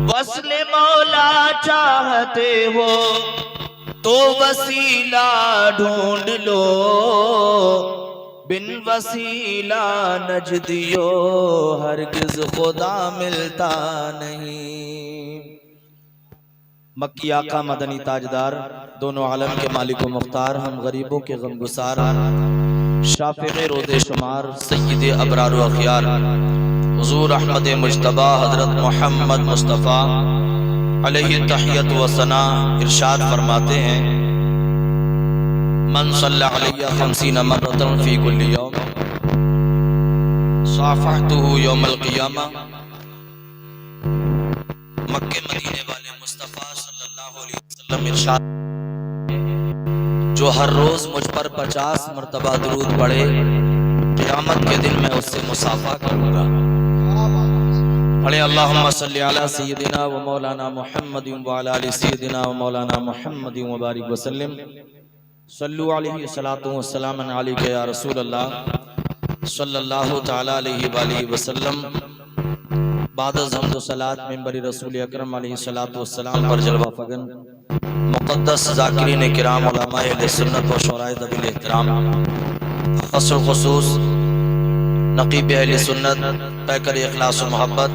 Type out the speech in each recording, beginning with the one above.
वस्ल मौला चाहते हो तो वसीला ढूंढ लो, बिन वसीला नजदियो हरगिज खुदा मिलता नहीं। मक्की आका मदनी ताजदार, दोनों आलम के मालिक व मुख्तार, हम गरीबों के गमगुसार, शाफिक़े रोज़े शुमार, सय्यिद अबरार व अख़यार हुज़ूर अहमद मुज्तबा हज़रत मोहम्मद मुस्तफ़ा अलैहि तहियत व सना इरशाद फरमाते हैं, मन सल्ला अलैया खमसीन मर्रतन फ़ी कुल्लि यौम साफ़हतुहु यौमल क़ियामा। मक्के मदीने वाले मुस्तफ़ा सल्लल्लाहु अलैहि वसल्लम इरशाद, जो हर रोज मुझ पर 50 मरतबा दुरूद पढ़े, क़यामत के दिन मैं उससे मुसाफा करूंगा। पढ़े अल्लाहुम्मा सल्ली अला सय्यिदिना व मौलाना मुहम्मदिन व अला आलि सय्यिदिना व मौलाना मुहम्मदिन व बारिक व सल्लिम। सल्लु अलैहि सलातु व सलामन अलैका या रसूल अल्लाह सल्लल्लाहु तआला अलैहि व आलिहि वसल्लम। बाद हम्द सलात मिंबर रसूल अकरम अलैहि सलातु व सलाम पर जलवा फगन मुक़द्दस ज़ाकिरीन किराम उलमाए अहले सुन्नत व शुराए ज़वील एहतराम, ख़ासुल ख़ुसूस नक़ीब अहले सुन्नत पैकर इख़लास व मोहब्बत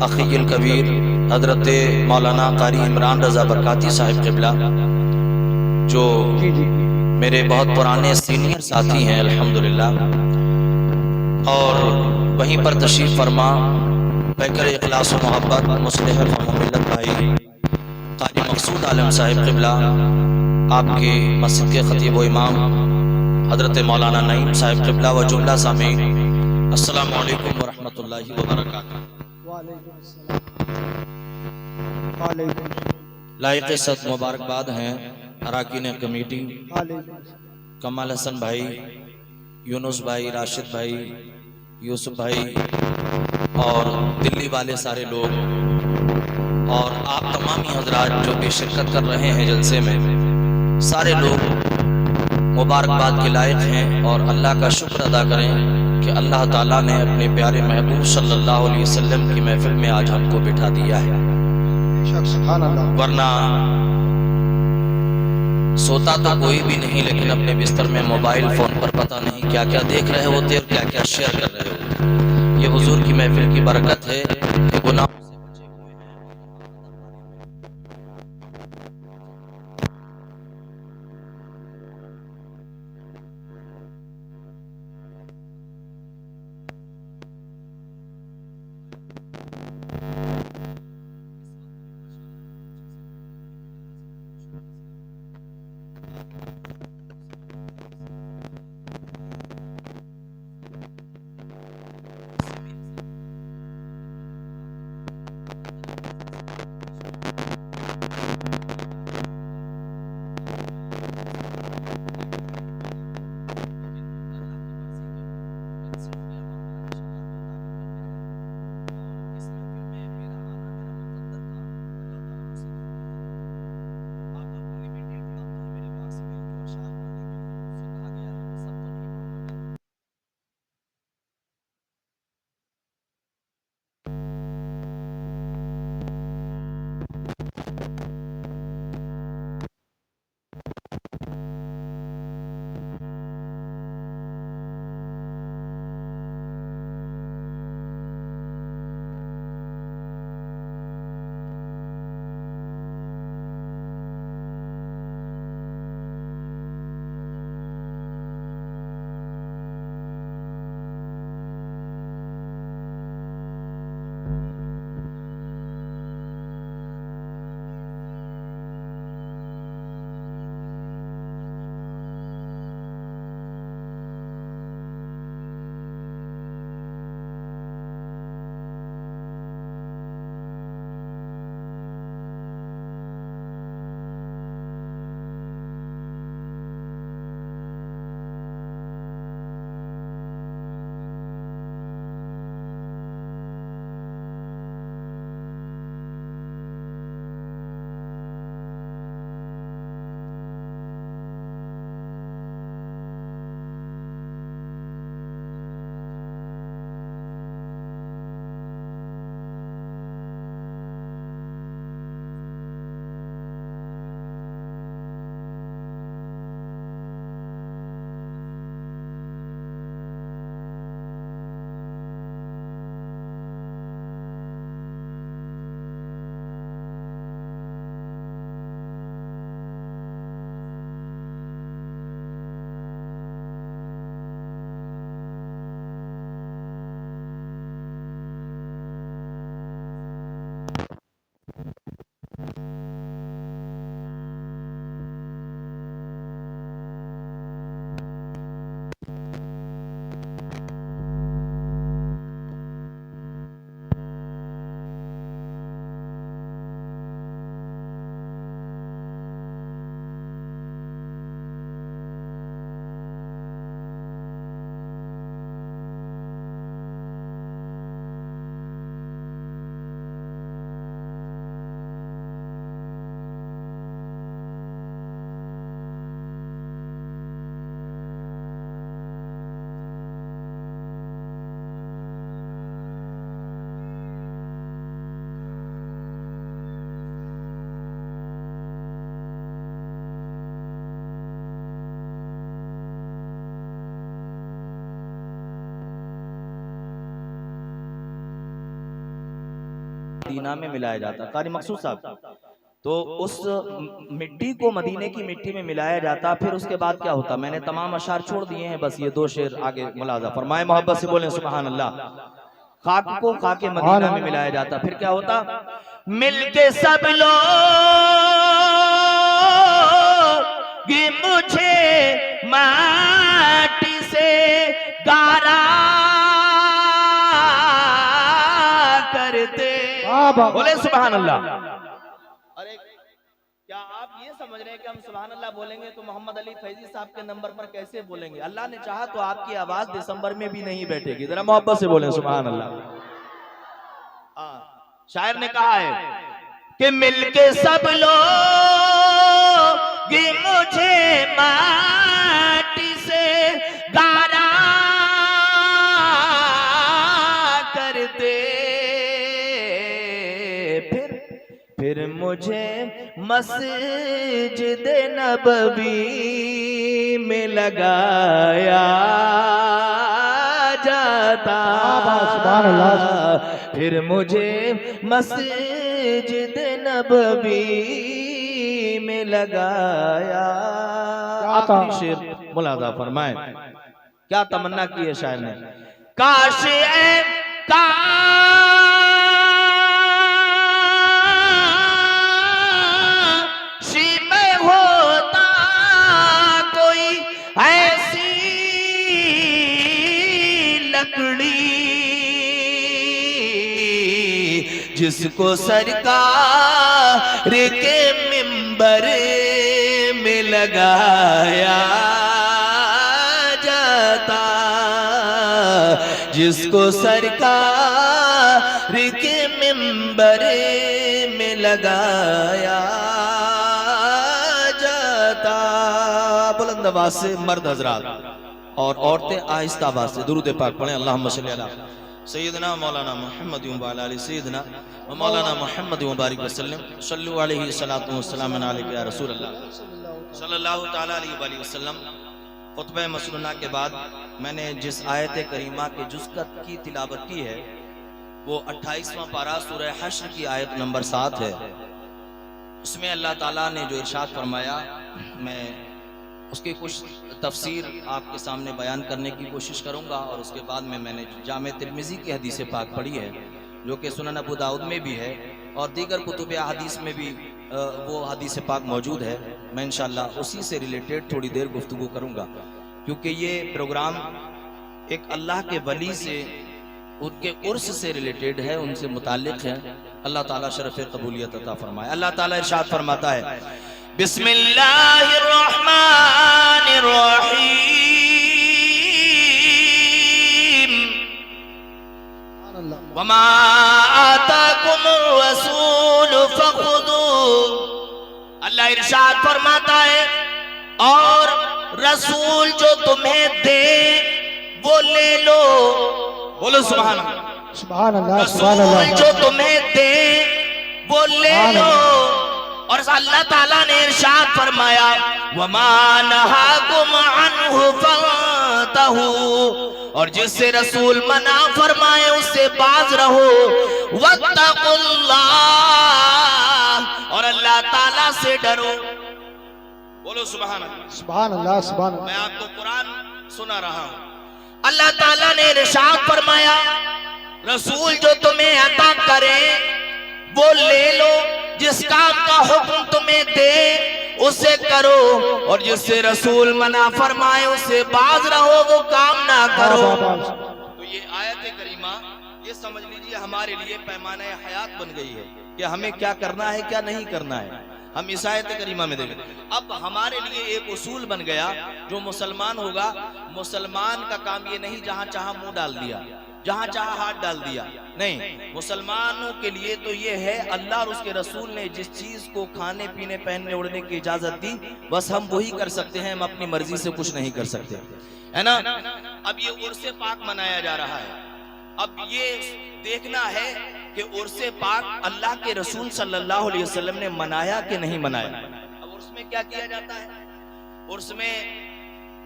अख़ील कबीर हज़रत मौलाना क़ारी इमरान रज़ा बरकाती साहिब क़िबला, जो मेरे बहुत पुराने सीनियर साथी हैं अल्हम्दुलिल्लाह, और वहीं पर तशरीफ़ फरमा पैकर इख़लास व मोहब्बत मुस्लिह क़ौम मिल्लत भाई क़ारी मक़सूद आलम साहिब क़िबला, आपके मस्जिद के ख़तीब व इमाम हज़रत मौलाना नईम साहिब क़िबला व जुमला सामीन, अस्सलामु अलैकुम व रहमतुल्लाहि व बरकातुहू। लायक़ सद मुबारकबाद हैं अराकीन कमेटी, कमाल हसन भाई, यूनुस भाई, राशिद भाई, यूसुफ भाई और दिल्ली वाले सारे लोग, और आप तमामी हजरात जो भी शिरकत कर रहे हैं जलसे में, सारे लोग मुबारकबाद के लायक हैं। और अल्लाह का शुक्र अदा करें कि अल्लाह ताला ने अपने प्यारे महबूब सल्लल्लाहु अलैहि वसल्लम की महफिल में आज हमको बिठा दिया है, वरना सोता तो कोई भी नहीं, लेकिन अपने बिस्तर में मोबाइल फोन पर पता नहीं क्या क्या देख रहे होते और क्या क्या शेयर कर रहे होते। ये हुजूर की महफिल की बरकत है कि गुनाह मदीना में मिलाया जाता। कारी मकसूद साहब, तो उस मिट्टी को मदीने की मिट्टी में मिलाया जाता, फिर उसके बाद क्या होता? मैंने तमाम अशार छोड़ दिए हैं, बस ये 2 शेर आगे मुलाजा फरमाए, मोहब्बत से बोले सुभान अल्लाह। खाक को खाके मदीना में मिलाया जाता, फिर क्या होता? मिलके सब लोग मुझे माटी से गारा करते। बोले सुभान अल्लाह। अरे क्या आप ये समझ रहे हैं कि हम सुभान अल्लाह बोलेंगे तो मोहम्मद अली फैजी साहब के नंबर पर कैसे बोलेंगे? अल्लाह ने चाहा तो आपकी आवाज दिसंबर में भी नहीं बैठेगी। जरा मोहब्बत से बोलें सुभान अल्लाह। शायर ने कहा है कि मिलके सब लोग मुझे माटी से गारा करते, फिर मुझे मस्जिद नबवी में लगाया जाता, फिर मुझे मस्जिद नबवी में लगाया। आखिरी शेर मुलाजा फरमाए, क्या तमन्ना की है शायर ने? काश में होता कोई ऐसी लकड़ी जिसको सरकार के मिंबर में लगाया जाता, जिसको सरकार के मिंबर में लगाया जाता। बुलंद आवाज से मर्द हजरात और औरतें आहिस्ता आवाज से दुरूद पाक पढ़ें। अल्लाहुम्मा सल्ली अला सैयदना मौलाना मोहम्मद व अला सैयदना मौलाना मोहम्मद व बारिक वसल्लम सल्लु अलैहि सलातु व सलाम अलैका या रसूल अल्लाह सल्लल्लाहु तआला अलैहि वसल्लम। खुतबा मसनूना के बाद मैंने जिस आयत करीमा के जुज़ की तिलावत की है वो 28वां पारा सूरह हश्र की आयत नंबर 7 है। उसमें अल्लाह ताला ने जो इरशाद फरमाया, मैं उसकी कुछ तफसीर आपके सामने बयान करने की कोशिश करूंगा और उसके बाद में मैंने जामे तिर्मिज़ी की हदीस पाक पढ़ी है जो कि सुनन अबू दाऊद में भी है और दीगर कुतुब हदीस में भी वो हदीस पाक मौजूद है। मैं इंशाअल्लाह उसी से रिलेटेड थोड़ी देर गुफ्तगू करूंगा क्योंकि ये प्रोग्राम एक अल्लाह के वली से उनके उर्स से रिलेटेड है, उनसे मुताल्लिक़ है। अल्लाह ताला शरफ़ कबूलियत अता फरमाए। अल्लाह ताला इरशाद फरमाता है बिस्मिल्लाहिर्रहमानिर्रहीम वमा आताकुमुर रसूल फखुदू। अल्लाह इरशाद फरमाता है और रसूल जो तुम्हें दे वो ले लो। बोलो सुभान अल्लाह। सुभान अल्लाह। रसूल जो तुम्हें दे वो ले लो। और अल्लाह ताला ने इरशाद फरमाया वमा नहाकुम अन्हु फंतहू, और जिससे रसूल मना फरमाए उससे बाज रहो। वत्तकुल्लाह, और अल्लाह ताला से डरो। बोलो सुभान अल्लाह। सुभान अल्लाह। सुभान अल्लाह। मैं आपको कुरान सुना रहा हूं। अल्लाह ताला ने इरशाद फरमाया रसूल जो तुम्हें अता करे वो ले लो, जिस काम का हुक्म तुम्हें दे उसे करो, और जिससे रसूल मना फरमाए उससे बाज रहो, वो काम ना करो। तो ये आयत करीमा ये समझ लीजिए हमारे लिए पैमाने हयात बन गई है कि हमें क्या करना है क्या नहीं करना है। हम इस आयत करीमा में देखें, अब हमारे लिए एक उसूल बन गया, जो मुसलमान होगा मुसलमान का काम ये नहीं जहां चाहा मुंह डाल दिया, जहां चाहा हाथ डाल दिया, नहीं। मुसलमानों के लिए तो ये है अल्लाह और उसके रसूल ने जिस चीज को खाने पीने पहनने ओढ़ने की इजाजत दी बस हम वही कर सकते हैं, हम अपनी मर्जी से कुछ नहीं कर सकते, है ना। अब ये उर्से पाक मनाया जा रहा है। अब ये देखना है कि उर्से पाक अल्लाह के रसूल सल्लल्लाहु अलैहि वसल्लम ने मनाया कि नहीं मनाया। अब उसमें क्या किया जाता है? उसमें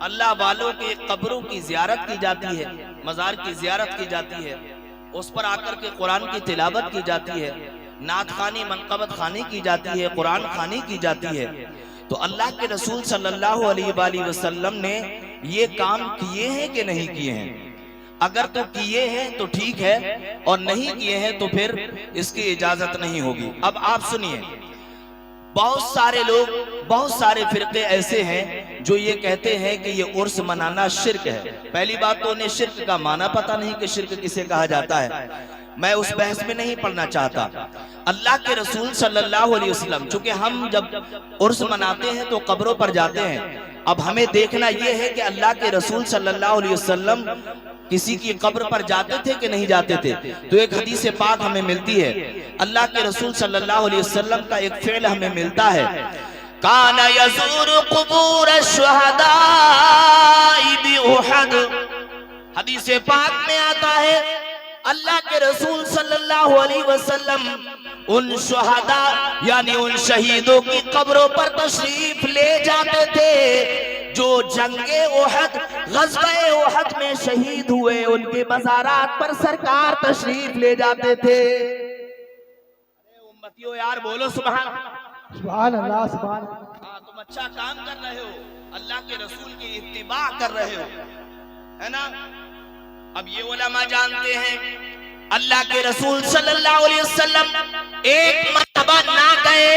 अल्लाह वालों के कब्रों की जियारत की जाती है, मज़ार की जियारत की जाती है, उस पर आकर के कुरान की तिलावत की जाती है, नात खानी मनकबत खानी की जाती है, कुरान खानी की जाती है। तो अल्लाह के रसूल सल्लल्लाहु अलैहि वसल्लम ने ये काम किए हैं कि नहीं किए हैं? अगर तो किए हैं तो ठीक है, और नहीं किए हैं तो फिर इसकी इजाजत नहीं होगी। अब आप सुनिए, बहुत सारे लोग, बहुत सारे फिरके ऐसे हैं जो ये कहते हैं कि ये उर्स मनाना शिर्क है। पहली बात तो उन्हें शिर्क का माना पता नहीं कि शिर्क किसे कहा जाता है। मैं उस बहस में नहीं पढ़ना चाहता। अल्लाह के रसूल सल्लल्लाहु अलैहि वसल्लम, चूंकि हम जब उर्स मनाते हैं तो कब्रों पर जाते हैं। अब हमें देखना यह है कि अल्लाह के रसूल सल्लल्लाहु अलैहि वसल्लम किसी की कब्र पर जाते थे कि नहीं जाते थे। तो एक हदीस पाक हमें मिलती है, अल्लाह के रसूल सल्लल्लाहु अलैहि वसल्लम का एक फेल हमें मिलता है, काना यज़ूरु क़ुबूर अश-शुहदाई बिउहद। हदीस पाक में आता है अल्लाह के रसूल सल्लल्लाहु अलैहि वसल्लम उन शुहदा यानी उन शहीदों की कब्रों पर तशरीफ ले जाते थे जो जंगे उहद, ग़ज़वे उहद में शहीद हुए। उनके मज़ारात पर सरकार तशरीफ ले जाते थे। उम्मतियों यार बोलो सुभान अल्लाह, सुभान। हाँ, तुम अच्छा काम कर रहे हो, अल्लाह के रसूल की इत्तिबा कर रहे हो, है ना। अब ये उलमा जानते हैं अल्लाह के रसूल सल्लल्लाहु अलैहि वसल्लम एक मर्तबा ना गए,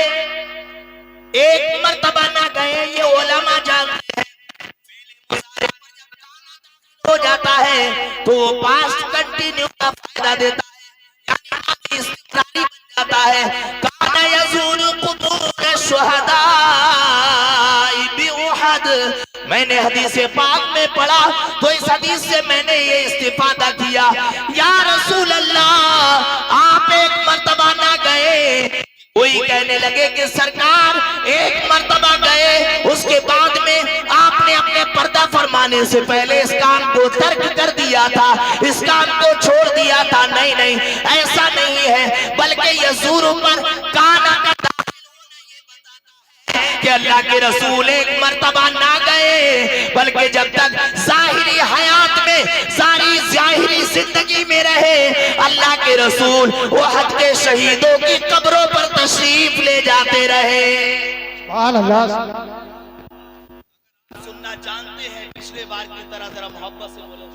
एक मर्तबा ना गए, ये उलमा जानते हैं। हो जाता है तो पास्ट कंटिन्यू का फायदा देता है, यानी इस्तिक़रारी बन जाता है। काना यज़ूरु क़ुबूर अश-शुहदाई बिउहद। मैंने हदीस पाक में पढ़ा तो इस हदीस से मैंने ये इस्तिफादा किया, या रसूल अल्लाह आप एक मर्तबा ना गए। कोई कहने लगे कि सरकार एक मर्तबा गए, उसके बाद में आपने अपने पर्दा फरमाने से पहले इस काम को तर्क कर दिया था, इस काम को छोड़ दिया था। नहीं नहीं, ऐसा नहीं है, बल्कि यज़ूरु पर काना का कि अल्लाह के रसूल एक मर्तबा ना गए, बल्कि जब तक ज़ाहिरी हयात में, सारी ज़ाहिरी जिंदगी में रहे, अल्लाह के रसूल उहद के शहीदों की कब्रों पर तशरीफ ले जाते रहे। सुनना जानते हैं, पिछले बार की तरह जरा मोहब्बत से बोलो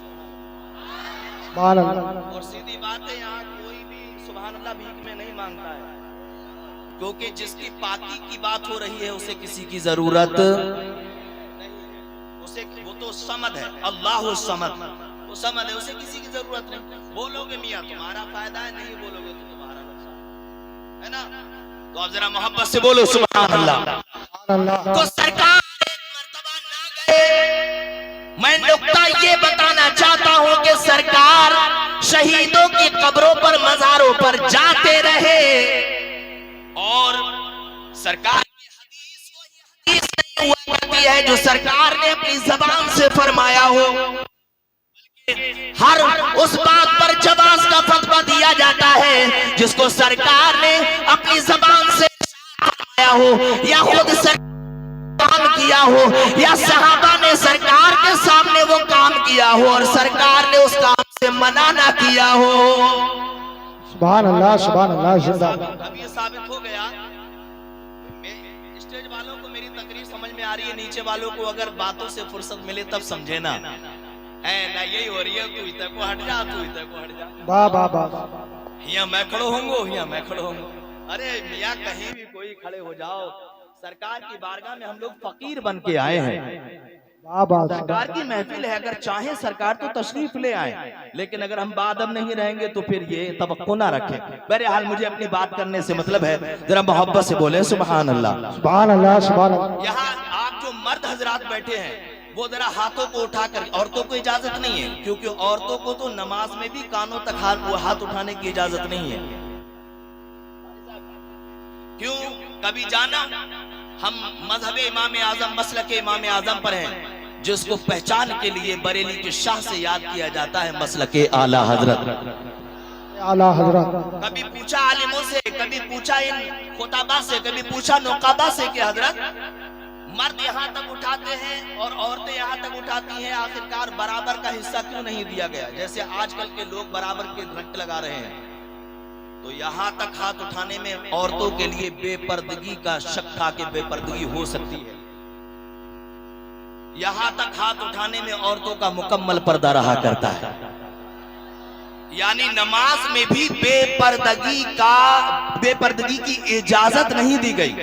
सुभान अल्लाह। और सीधी बात है, यहाँ कोई भी सुभान अल्लाह भीख में नहीं मांगता है, क्योंकि जिसकी पाकी की बात हो रही है उसे किसी की जरूरत नहीं, उसे वो तो समद है, अल्लाह समद, वो समद है, उसे किसी की जरूरत नहीं। बोलोगे मियाँ तुम्हारा फायदा है, नहीं बोलोगे तो तुम्हारा नुकसान है ना। तो अब जरा मोहब्बत से बोलो सुभान अल्लाह। तो सरकार एक मर्तबा ना गए। मैं नुक्ता ये बताना चाहता हूँ कि सरकार शहीदों की कब्रों पर, मज़ारों पर जाते रहे, और सरकार की हदीस नहीं हुआ करती है जो सरकार ने अपनी जबान से फरमाया हो, हर उस बात पर जवाज का फतवा दिया जाता है जिसको सरकार ने अपनी जबान से फरमाया हो, या खुद काम किया हो, या सहाबा ने सरकार के सामने वो काम किया हो और सरकार ने उस काम से मना ना किया हो। सुभान अल्लाह, सुभान अल्लाह। अब ये साबित हो गया। स्टेज वालों को मेरी तकरीर समझ में आ रही है, नीचे वालों को अगर बातों से फुर्सत मिले तब समझे ना, है ना, यही हो रही है। तू इधर को हट जा, तू इधर को हट जा, वाह वाह वाह। यहाँ मैं खड़ो होंगे, यहाँ मैं खड़ो होंगे। अरे मियाँ कहीं भी कोई खड़े हो जाओ, सरकार की बारगाह में हम लोग फकीर बन के आए हैं। सरकार की महफिल है, अगर चाहे सरकार तो तशरीफ ले आए, लेकिन अगर हम बादब नहीं रहेंगे तो फिर ये तवक्को ना रखें। बहरहाल मुझे अपनी बात करने से मतलब है, जरा मोहब्बत से बोले सुभान अल्लाह, सुभान अल्लाह, सुभान अल्लाह। यहाँ आप जो मर्द हजरात बैठे हैं वो जरा हाथों को उठाकर, औरतों को इजाजत नहीं है, क्योंकि औरतों को तो नमाज में भी कानों तक हाथ उठाने की इजाजत नहीं है। क्यों? कभी जाना हम मजहब इमाम आजम, मसलक इमाम आजम पर हैं, जिसको पहचान के लिए बरेली के शाह से याद किया जाता है मसलक आला हजरत। आला हजरत। कभी पूछा आलिमों से, कभी पूछा इन खुताबा से, कभी पूछा नुकाबा से कि हजरत मर्द यहाँ तक उठाते हैं और औरतें यहाँ तक उठाती हैं, आखिरकार बराबर का हिस्सा क्यों नहीं दिया गया? जैसे आजकल के लोग बराबर के रट लगा रहे हैं, तो यहां तक हाथ उठाने में औरतों के लिए बेपर्दगी का शक था कि बेपर्दगी हो सकती है। यहां तक हाथ उठाने में औरतों का मुकम्मल पर्दा रहा करता है, यानी नमाज में भी बेपर्दगी की इजाजत नहीं दी गई।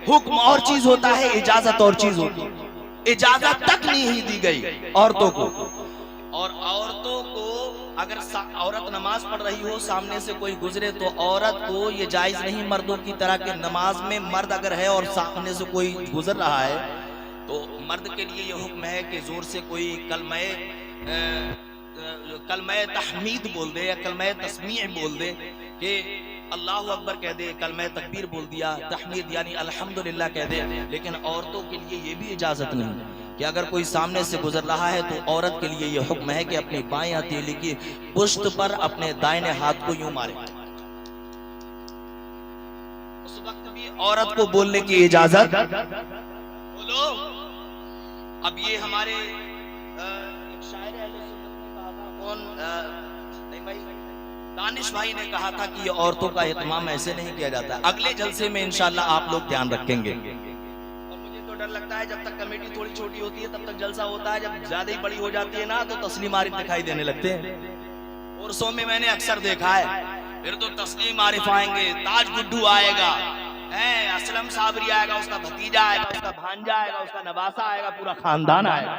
हुक्म और चीज होता है, इजाजत और चीज होती है। इजाजत तक नहीं दी गई औरतों को। और औरतों को अगर औरत नमाज पढ़ रही हो, सामने से कोई गुजरे, तो औरत को ये जायज नहीं मर्दों की तरह के नमाज में मर्द अगर है और सामने से कोई गुजर रहा है तो मर्द के लिए ये हुक्म है कि जोर से कोई कलमे तहमीद बोल दे या कलमे तस्मीह बोल दे, कि अल्लाह अकबर कह दे, कलमे तकबीर बोल दिया, तहमीद यानी अल्हम्दुलिल्लाह कह दे। लेकिन औरतों के लिए ये भी इजाजत नहीं कि अगर कोई सामने से गुजर रहा है तो औरत के लिए ये हुक्म है कि अपनी बाएं हथेली की पुश्त पर अपने दाहिने हाथ को यूं मारे। उस वक्त भी औरत को बोलने की इजाजत। बोलो। अब ये हमारे एक शायर अहले सुन्नत ने कहा था, कौन नहीं भाई, दानिश भाई ने कहा था कि ये औरतों का एहतमाम ऐसे नहीं किया जाता। अगले जलसे में इंशाल्लाह आप लोग ध्यान रखेंगे। और मुझे तो डर लगता है जब तक कमेटी थोड़ी छोटी होती है तब तक जलसा होता है, जब ज्यादा ही बड़ी हो जाती है ना तो तस्लीम आरिफ दिखाई देने लगते हैं। उर्सों में मैंने अक्सर देखा है, फिर तो तस्लीम आरिफ आएंगे, ताज गुड्डू आएगा, असलम साबरी आएगा, उसका भतीजा आएगा, उसका भांजा आएगा, उसका नवासा आएगा, पूरा खानदान आएगा।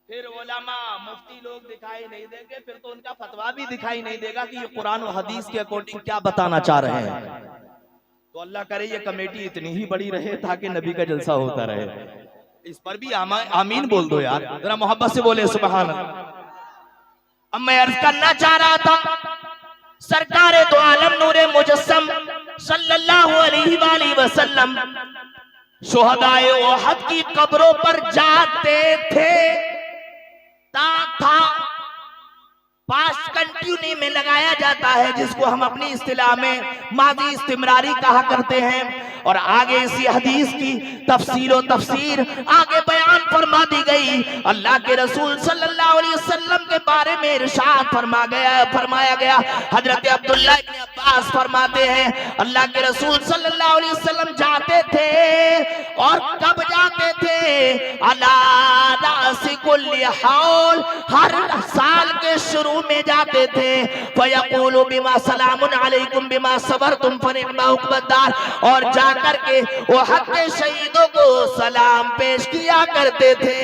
फिर उलमा मुफ्ती लोग दिखाई नहीं देंगे, फिर तो उनका फतवा भी दिखाई नहीं देगा कि ये कुरान और हदीस के अकॉर्डिंग क्या बताना चाह रहे हैं। तो अल्लाह करे ये कमेटी इतनी ही बड़ी रहे ताकि नबी का जलसा होता रहे। इस पर भी आमीन बोल दो यार, जरा मोहब्बत से बोले सुभान अल्लाह। अब मैं अर्ज करना चाह रहा था, सरकार दो आलम नूरे मुजस्सम सल्लल्लाहु अलैहि वसल्लम शुहदाए उहद की कब्रों पर जाते थे। था पास्ट कंटिन्यू में लगाया जाता है, जिसको हम अपनी इस्तिलाह में मादी इस्तिमरारी कहा करते हैं। और आगे इसी हदीस की तफसीर आगे बयान फरमा दी गई। अल्लाह के रसूल सल्लल्लाहु अलैहि वसल्लम के बारे में इरशाद फरमाया गया। हजरत अब्दुल्लाह इब्न अब्बास फरमाते हैं, अल्लाह के रसूल सल्लल्लाहु अलैहि वसल्लम जाते थे, और कब जाते थे? अला रासी कुल्ली हौल, हर साल के शुरू में जाते थे। फयक़ूलु बिमा सलामुन अलैकुम बिमा सबरतुम फनिअमा उक़बद्दार, और जाकर के वो हक के शहीदों को सलाम पेश किया करते थे।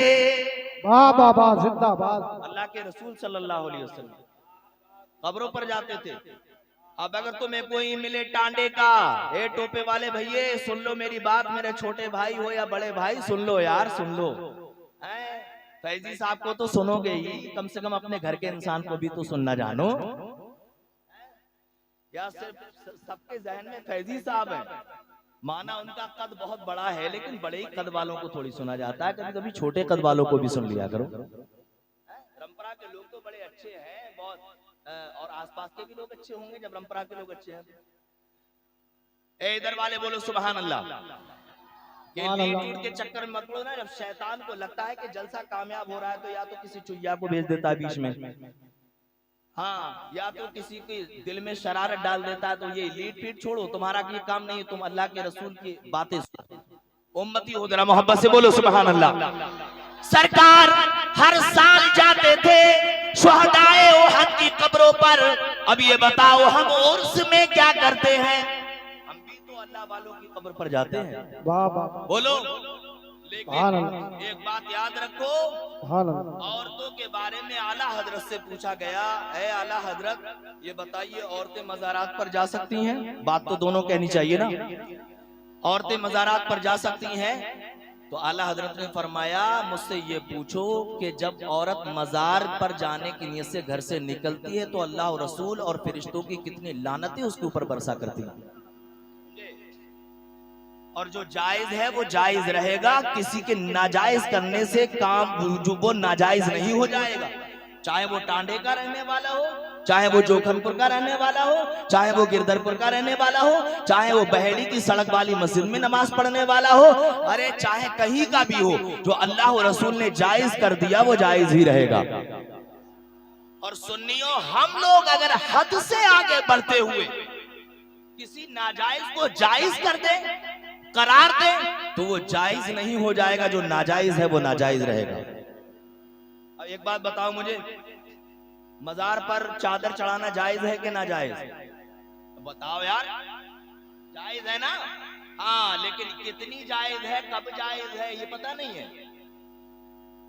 वाह वाह वाह, जिंदाबाद। अल्लाह के रसूल सल्लल्लाहु अलैहि वसल्लम कब्रों पर जाते थे। अब अगर तुम्हें कोई मिले टांडे का, ए टोपे वाले भैये सुन लो मेरी बात, मेरे छोटे भाई हो या बड़े भाई सुन लो यार, सुन लो। फैजी साहब को तो सुनोगे ही, कम से कम अपने घर के इंसान को भी तो सुनना जानो। या सिर्फ सबके जहन में फैजी साहब है, माना उनका कद बहुत बड़ा है, लेकिन बड़े ही कद वालों को थोड़ी सुना जाता है, कभी कभी छोटे कद वालों को भी सुन लिया करो। परंपरा के लोग तो बड़े अच्छे हैं बहुत, और आसपास के भी लोग अच्छे होंगे जब परंपरा के लोग अच्छे हैं। इधर वाले बोलो सुभान अल्लाह। लीड के चक्कर में मत पड़ो ना। जब शैतान को लगता है कि जलसा कामयाब हो रहा है तो या तो किसी चुईया को भेज देता है बीच में, हाँ, या तो किसी के दिल में शरारत डाल देता है। तो ये लीड फीड छोड़ो, तुम्हारा ये काम नहीं है, तुम अल्लाह के रसूल की बातें उम्मती हो। जरा मोहब्बत से बोलो सुभान अल्लाह। सरकार हर साल जाते थे शुहदाए उहद की कब्रों पर। अब ये बताओ हम उर्स में क्या करते हैं? हम भी तो अल्लाह वालों की कब्र पर जाते हैं। वाह वाह, बोलो। लेकिन एक बात याद रखो, औरतों के बारे में आला हजरत से पूछा गया, ऐ आला हजरत ये बताइए औरतें मज़ारात पर जा सकती हैं? बात तो दोनों कहनी चाहिए ना। औरतें मज़ारात पर जा सकती हैं? तो आला हजरत ने फरमाया, मुझसे ये पूछो कि जब औरत मज़ार पर जाने की नीयत से घर से निकलती है तो अल्लाह और रसूल और फरिश्तों की कितनी लानतें उसके ऊपर बरसा करती हैं। और जो जायज है वो जायज रहेगा, किसी के नाजायज करने से काम जो वो नाजायज नहीं हो जाएगा। चाहे वो टांडे का रहने वाला हो, चाहे वो जोखनपुर का रहने वाला हो, चाहे वो गिरधरपुर का रहने वाला हो, चाहे वो बहेड़ी की सड़क वाली मस्जिद में नमाज पढ़ने वाला हो, अरे चाहे कहीं का भी हो, जो अल्लाह और रसूल ने जायज कर दिया वो जायज ही रहेगा। और सुन्नियों, हम लोग अगर हद से आगे बढ़ते हुए किसी नाजायज को जायज कर दे, करार दे, तो वो जायज नहीं हो जाएगा, जो नाजायज है वो नाजायज रहेगा। अब एक बात बताओ मुझे, मजार पर चादर चढ़ाना जायज है कि नाजायज? बताओ यार, जायज है ना? हाँ, लेकिन कितनी जायज है, कब जायज है, ये पता नहीं है।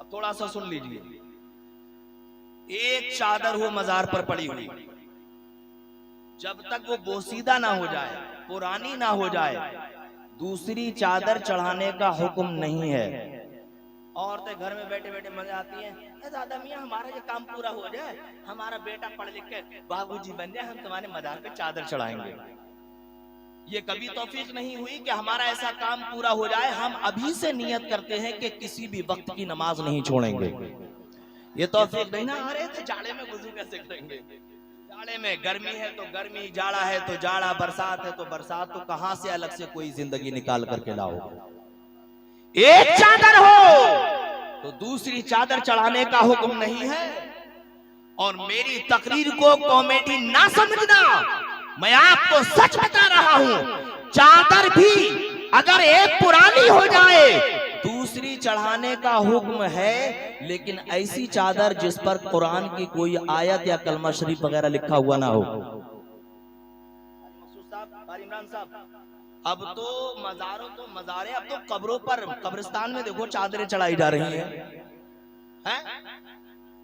अब थोड़ा सा सुन लीजिए। एक चादर हो मजार पर पड़ी हुई, जब तक वो बोसीदा ना हो जाए, पुरानी ना हो जाए, दूसरी चादर चढ़ाने का हुक्म नहीं है। औरतें घर में बैठे बैठे मजे आती हैं, दादा मियाँ हमारा ये काम पूरा हो जाए, हमारा बेटा पढ़ लिख के बाबूजी बन जाए, हम तुम्हारे मजार पे चादर चढ़ाएंगे। ये कभी तौफीक नहीं हुई कि हमारा ऐसा काम पूरा हो जाए। हम अभी से नियत करते हैं कि किसी भी वक्त की नमाज नहीं छोड़ेंगे। ये तौफीक नहीं ना। अरे तो जाड़े में वुजू कैसे करेंगे? जाड़े में गर्मी है तो गर्मी, जाड़ा है तो जाड़ा, बरसात है तो बरसात, तो कहां से अलग से कोई जिंदगी निकाल करके लाओ? एक चादर हो तो दूसरी चादर चढ़ाने का हुक्म नहीं है। और मेरी तकरीर को कॉमेडी ना समझना, मैं आपको सच बता रहा हूं। चादर भी अगर एक पुरानी हो जाए, दूसरी चढ़ाने का हुक्म है, लेकिन ऐसी चादर जिस पर कुरान की कोई आयत या कलमा शरीफ वगैरह लिखा हुआ ना हो। इमरान साहब, अब तो मजारों तो मजारे, अब तो कब्रों पर, कब्रिस्तान में देखो चादरें चढ़ाई जा रही हैं,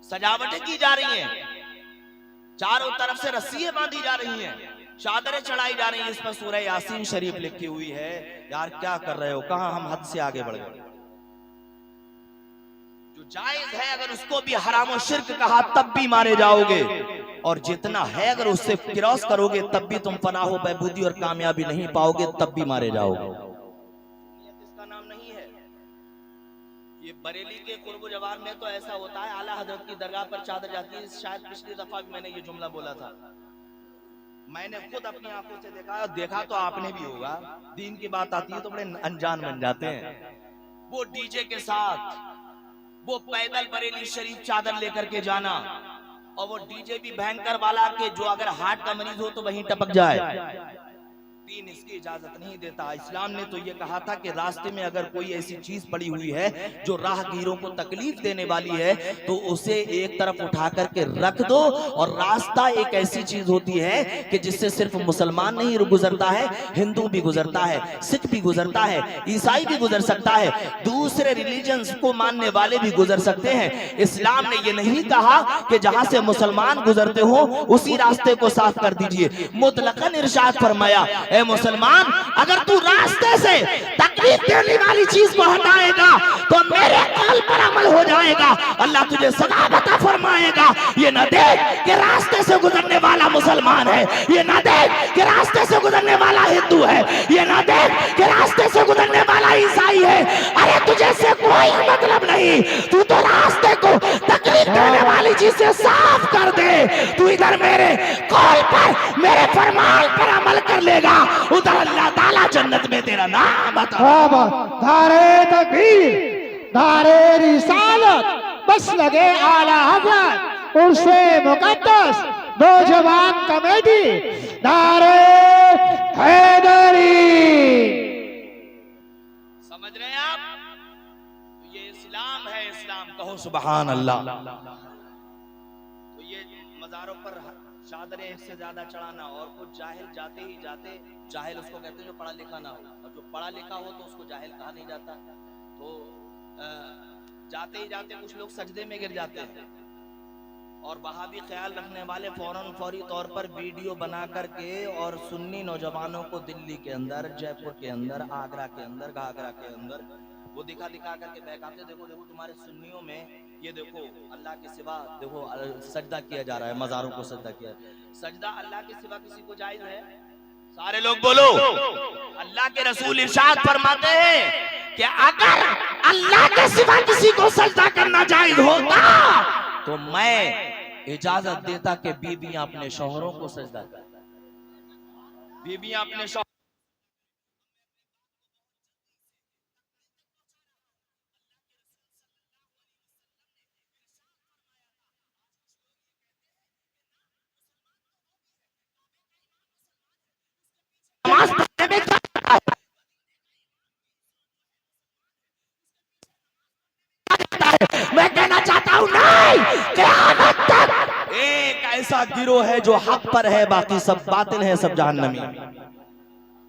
सजावटें की जा रही हैं, चारों तरफ से रस्सियां बांधी जा रही हैं, चादरें चढ़ाई जा रही हैं, इस पर सूरह यासीन शरीफ लिखी हुई है। यार क्या कर रहे हो? कहां हम हद से आगे बढ़ गए? जो जायज है अगर उसको भी हराम और शिर्क कहा तब भी मारे जाओगे, और जितना है अगर उससे क्रॉस करोगे तब भी तुम फनाह व बहबूदी और कामयाबी नहीं पाओगे, तब भी मारे जाओगे। इसका नाम नहीं है। ये बरेली के कुर्ब जवार में तो ऐसा होता है, आला हजरत की दरगाह पर चादर जाती है। शायद पिछली दफा भी मैंने ये जुमला बोला था, मैंने खुद अपनी आंखों से देखा, और देखा तो आपने भी होगा। दीन की बात आती है तो बड़े अनजान बन जाते हैं। वो डीजे के साथ, वो पैदल बरेली शरीफ चादर लेकर के जाना, और वो डीजे भी भयंकर वाला के जो अगर हार्ट का मरीज हो तो वहीं टपक जाए। दीन इसकी इजाजत नहीं देता। इस्लाम ने तो ये कहा था कि रास्ते में अगर कोई ऐसी चीज पड़ी हुई है जो राहगीरों को तकलीफ देने वाली है, तो उसे एक तरफ उठा करके रख दो। और रास्ता एक ऐसी चीज होती है कि जिससे सिर्फ मुसलमान नहीं गुजरता है, हिंदू भी गुजरता है, सिख भी गुजरता है, ईसाई भी गुजर सकता है, दूसरे रिलीजन को मानने वाले भी गुजर सकते हैं। इस्लाम ने ये नहीं कहा कि जहां से मुसलमान गुजरते हो उसी रास्ते को साफ कर दीजिए। मुतलकन इरशाद फरमाया, ए मुसलमान, अगर तू रास्ते से तकलीफ देने वाली चीज को हटाएगा तो मेरे कौल पर अमल हो जाएगा, अल्लाह तुझे सदा अता फरमाएगा। ये ना देख कि रास्ते से गुजरने वाला मुसलमान है, ये ना देख कि रास्ते से गुजरने वाला हिंदू है, ये ना देख कि रास्ते से गुजरने वाला ईसाई है। अरे तुझे से कोई मतलब नहीं, तू तो रास्ते को तकलीफ देने वाली चीज से साफ कर दे। तू इधर मेरे कौल पर, मेरे फरमान पर अमल कर लेगा, उधर अल्लाह ताला जन्नत में तेरा नाम बता। धारे तकबीर, धारे रिसालत, बस लगे आला हजरत उर्से मुकद्दस, नौजवान कमेटी, धारे हैदरी। समझ रहे हैं आप? ये इस्लाम है, इस्लाम कहो सुभान अल्लाह। तो ये मजारों पर चादरें एक से ज्यादा चढ़ाना, और कुछ जाहिल जाते ही जाते, जाहिल उसको कहते हैं जो पढ़ा लिखा ना हो, और जो पढ़ा लिखा हो तो उसको जाहिल कहा नहीं जाता। तो जाते ही जाते कुछ लोग सजदे में गिर जाते हैं, और वहां भी ख्याल रखने वाले फौरी तौर पर वीडियो बना करके और सुन्नी नौजवानों को दिल्ली के अंदर, जयपुर के अंदर, आगरा के अंदर, घाघरा के अंदर वो दिखा करके बहकाते, देखो देखो तुम्हारे सुन्नियों में ये देखो अल्लाह के सिवा देखो सजदा किया जा रहा है, मजारों को सजदा किया। सजदा अल्लाह के सिवा किसी को जायज है? सारे लोग बोलो। अल्लाह के रसूल इरशाद फरमाते हैं कि अगर अल्लाह के सिवा किसी को सजदा करना जायज होता तो मैं इजाजत देता कि बीबियां अपने शौहरों को सजदा करें। बीबियां अपने शौहर गिरोह है जो हक पर है, बाकी सब बातिल है, सब जहन्नमी।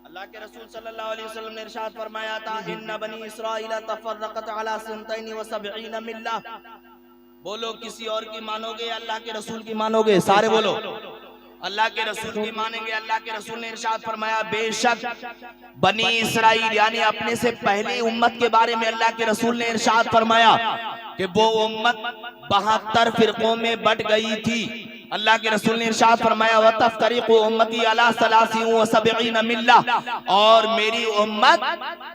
अल्लाह के रसूल सल्लल्लाहु अलैहि वसल्लम ने इरशाद फरमाया था, इन्ना बनी इस्राइल तफर्रक़त अला सिंतैन व सबईन मिल्ला। बोलो किसी और की मानोगे, अल्लाह के रसूल की मानोगे? सारे बोलो अल्लाह के रसूल की मानेंगे। अल्लाह के रसूल ने इरशाद फरमाया, बेशक बनी इस्राइल यानी अपने से पहली उम्मत के बारे में अल्लाह के रसूल ने इरशाद फरमाया कि वो उम्मत 72 फिरकों में बट गई थी। अल्लाह के रसूल ने इरशाद फरमाया, व तफ्तरिकु उम्मती अला 73 व 70 मिल्ला, और मेरी उम्मत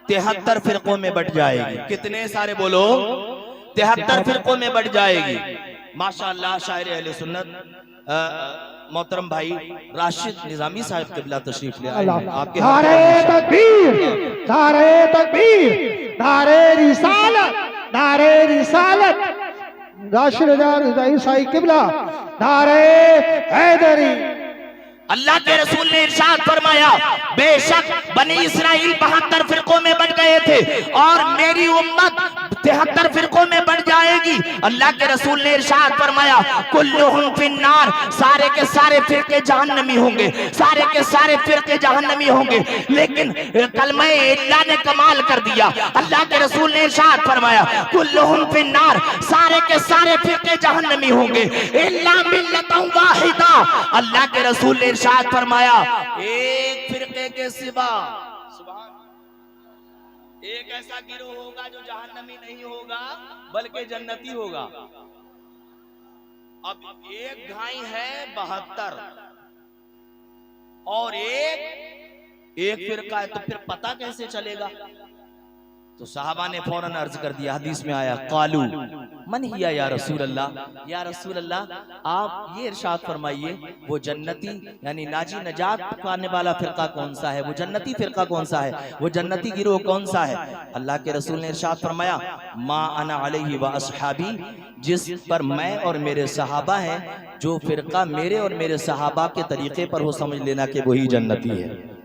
73 फिरकों में बट जाएगी। कितने सारे बोलो? 73 फिरकों में बढ़ जाएगी। माशाअल्लाह शायर अहले सुन्नत मोहतरम भाई राशिद निजामी साहब क़िबला तशरीफ ले आए हैं। आपके नारे तकबीर, नारे तकबीर, नारे रिसालत, नारे रिसालत। राशिद निजामी साहब क़िबला, नारे हैदरी। अल्लाह के रसूल ने इरशाद फरमाया, बेशक बनी इस्राइल 72 फिरकों में बट गए थे और मेरी उम्मत 73 फिरकों में बढ़ जाएगी। अल्लाह के रसूल ने इरशाद फरमाया, कुल्लुहुम फिन्नार, सारे के सारे फिरके जहन्नमी होंगे, सारे के सारे फिरके जहन्नमी होंगे। लेकिन कलमा इल्ला ने कमाल कर दिया। अल्लाह के रसूल ने इरशाद फरमाया, कुल्लुहुम फिन्नार, सारे के सारे फिरके जहन्नमी होंगे इल्ला मिल्लतन वाहिदा। अल्लाह के रसूल ने इरशाद फरमाया, एक फिरके के सिवा एक ऐसा गिरोह होगा जो जहन्नमी नहीं होगा बल्कि जन्नती होगा। अब एक घाई है 72 और एक फिरका है, तो फिर पता कैसे चलेगा? तो साहबा ने फौरन अर्ज कर दिया, हदीस में आया, कालू मन हिया या रसूल अल्लाह, या रसूल अल्लाह आप ये इरशाद फरमाइए वो जन्नती यानी नाजी नजात पाने वाला फिरका कौन सा है, वो जन्नती फिरका कौन सा है, वो जन्नती गिरोह कौन सा है? अल्लाह के रसूल ने इरशाद फरमाया, मा अना अलैहि व अस्हाबी, जिस पर मैं और मेरे सहाबा हैं, जो फिरका मेरे और मेरे सहाबा के तरीके पर हो समझ लेना कि वही जन्नती है।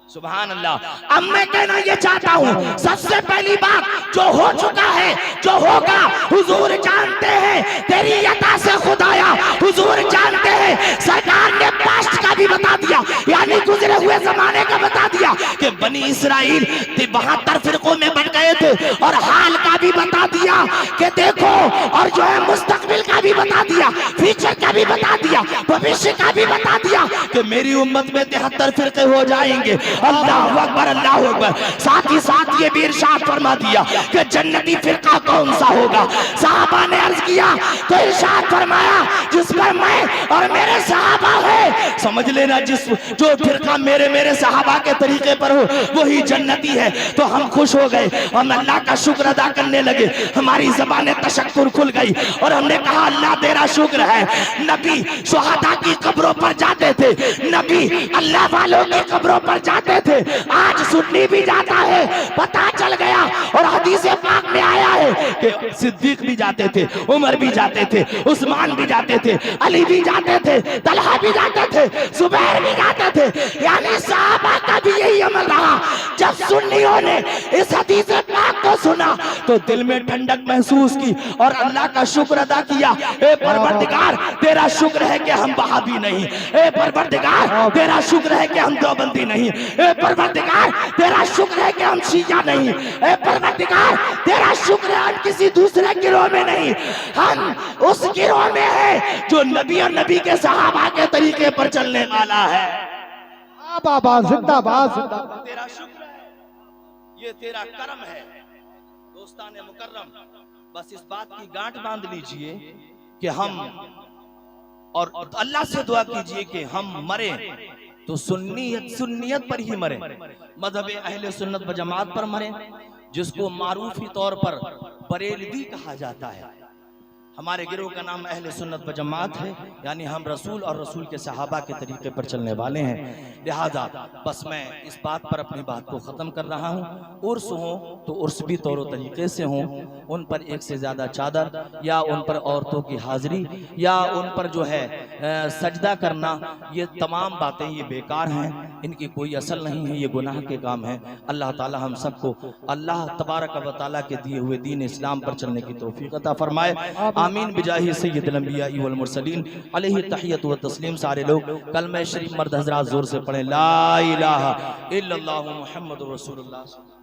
सुभान अल्लाह। अब मैं कहना ये चाहता हूँ, सबसे पहली बात जो हो चुका है, जो होगा, हुजूर जानते हैं। तेरी अता से खुदाया हुजूर जानते हैं। सरकार ने पास्ट का भी बता दिया, यानी गुजरे हुए जमाने का बता दिया कि बनी इस्राइल 72 फिरकों में बन गए थे, और हाल का भी बता दिया कि देखो, और जो है मुस्तकबिल का भी बता दिया, फ्यूचर का भी बता दिया, भविष्य का भी बता दिया कि मेरी उम्मत में 73 फिरके हो जाएंगे। अल्लाह अकबर, अल्लाह अकबर। साथ ही साथ ये भी इरशाद फरमा दिया कि जन्नती फिरका कौन सा होगा। साहबा ने अर्ज किया तो इरशाद फरमाया, जिस पर मैं और मेरे सहाबा है, समझ लेना जिस जो फिरका मेरे सहाबा के तरीके पर हो वही जन्नती है। तो हम खुश हो गए, हम अल्लाह का शुक्र अदा करने लगे, हमारी ज़बानें तशक्कुर खुल गई और हमने कहा अल्लाह तेरा शुक्र है। नबी शुहदा की कब्रों पर जाते थे, नबी अल्लाह वालों की कब्रों पर जाते थे, आज सुन्नी भी जाता है, पता चल गया। और हदीस पाक में आया है कि सिद्दीक भी जाते थे, उमर भी जाते थे, उस्मान भी जाते थे, अली भी जाते थे, तलहा भी जाते थे, जुबैर भी जाते थे, यानी सहाबा का भी यही अमल रहा। जब सुन्नियों ने इस हदीस पाक को सुना तो दिल में ठंडक महसूस की और अल्लाह का शुक्र अदा किया। ए परवरदिगार तेरा शुक्र है कि हम वहाबी नहीं, ए परवरदिगार तेरा शुक्र है कि हम देवबंदी नहीं, ए परवरदिगार तेरा शुक्र है कि हम शिया नहीं, ए परवरदिगार तेरा शुक्र है हम किसी दूसरे गिरोह में नहीं, हम उस गिरोह में है जो नबी और नबी के सहाबा के तरीके पर चलने वाला है। बाबा जिंदाबाद, जिंदाबाद। तेरा शुक्र है, ये तेरा करम है। दोस्ताने मुकर्रम, बस इस बात की गांठ बांध लीजिए कि हम, और अल्लाह से दुआ कीजिए कि हम मरे तो सुन्नियत पर ही मरे, मजहब अहले सुन्नत व जमात पर मरे, जिसको मारूफी तौर पर बरेलवी कहा जाता है। हमारे गिरोह का नाम अहले सुन्नत व जमात है, यानी हम रसूल और रसूल के सहाबा के तरीके पर चलने वाले हैं। लिहाजा बस मैं इस बात पर अपनी बात को ख़त्म कर रहा हूँ। उर्स हो तो उर्स भी तौर तरीके से हों, उन पर एक से ज़्यादा चादर या उन पर औरतों की हाजिरी या उन पर जो है सजदा करना, ये तमाम बातें ये बेकार हैं, इनकी कोई असल नहीं है, ये गुनाह के काम हैं। अल्लाह ताला हम सबको अल्लाह तबारक व तआला के दिए हुए दीन इस्लाम पर चलने की तौफीक अता फरमाए। आमीन बिजाही सय्यदुल अंबिया वल मुरसलीन अलैहि तहियत व तस्लीम। सारे लोग कलमा शरीफ मर्द हजरात जोर से पढ़ें, ला इलाहा इल्लल्लाहु मुहम्मदुर रसूलुल्लाह।